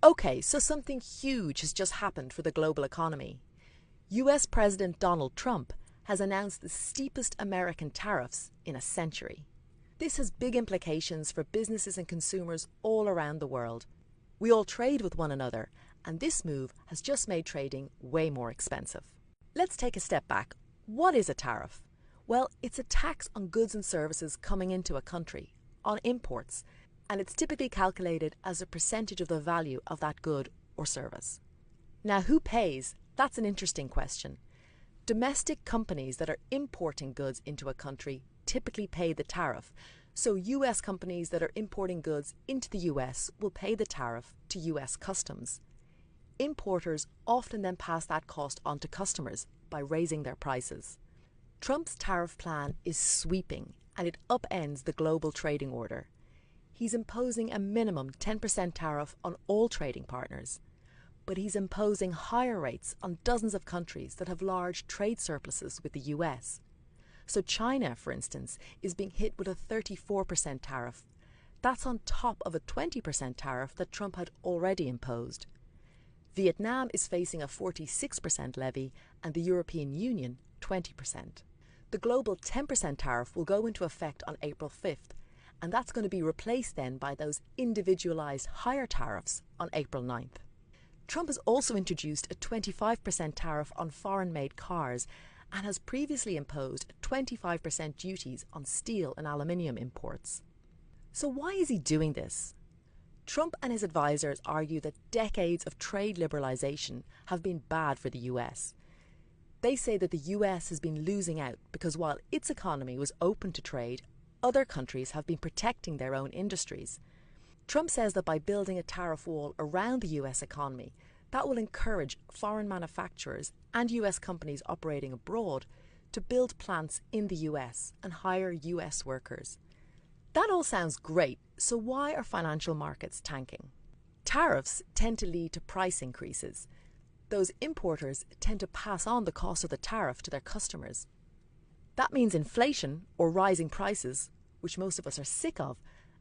Okay, so something huge has just happened for the global economy. US President Donald Trump has announced the steepest American tariffs in a century. This has big implications for businesses and consumers all around the world. We all trade with one another, and this move has just made trading way more expensive. Let's take a step back. What is a tariff? Well, it's a tax on goods and services coming into a country, on imports, and it's typically calculated as a percentage of the value of that good or service. Now, who pays? That's an interesting question. Domestic companies that are importing goods into a country typically pay the tariff, so US companies that are importing goods into the US will pay the tariff to US customs. Importers often then pass that cost on to customers by raising their prices. Trump's tariff plan is sweeping, and it upends the global trading order. He's imposing a minimum 10% tariff on all trading partners, but he's imposing higher rates on dozens of countries that have large trade surpluses with the US. So China, for instance, is being hit with a 34% tariff. That's on top of a 20% tariff that Trump had already imposed. Vietnam is facing a 46% levy and the European Union 20%. The global 10% tariff will go into effect on April 5th, and that's going to be replaced then by those individualised higher tariffs on April 9th. Trump has also introduced a 25% tariff on foreign-made cars and has previously imposed 25% duties on steel and aluminium imports. So why is he doing this? Trump and his advisors argue that decades of trade liberalisation have been bad for the US. They say that the US has been losing out because while its economy was open to trade, other countries have been protecting their own industries. Trump says that by building a tariff wall around the US economy, that will encourage foreign manufacturers and US companies operating abroad to build plants in the US and hire US workers. That all sounds great, so why are financial markets tanking? Tariffs tend to lead to price increases. Those importers tend to pass on the cost of the tariff to their customers. That means inflation or rising prices, which most of us are sick of,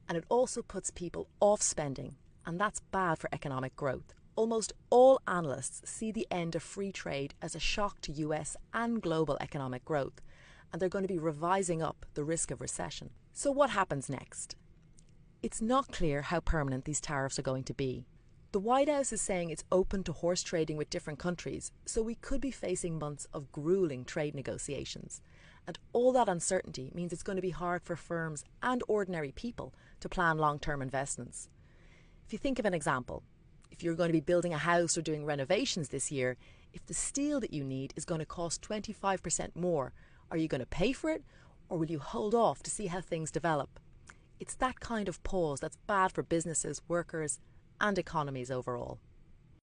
and it also puts people off spending, and that's bad for economic growth. Almost all analysts see the end of free trade as a shock to US and global economic growth, and they're going to be revising up the risk of recession. So what happens next? It's not clear how permanent these tariffs are going to be. The White House is saying it's open to horse trading with different countries, so we could be facing months of grueling trade negotiations. And all that uncertainty means it's going to be hard for firms and ordinary people to plan long-term investments. If you think of an example, if you're going to be building a house or doing renovations this year, if the steel that you need is going to cost 25% more, are you going to pay for it, or will you hold off to see how things develop? It's that kind of pause that's bad for businesses, workers, and economies overall.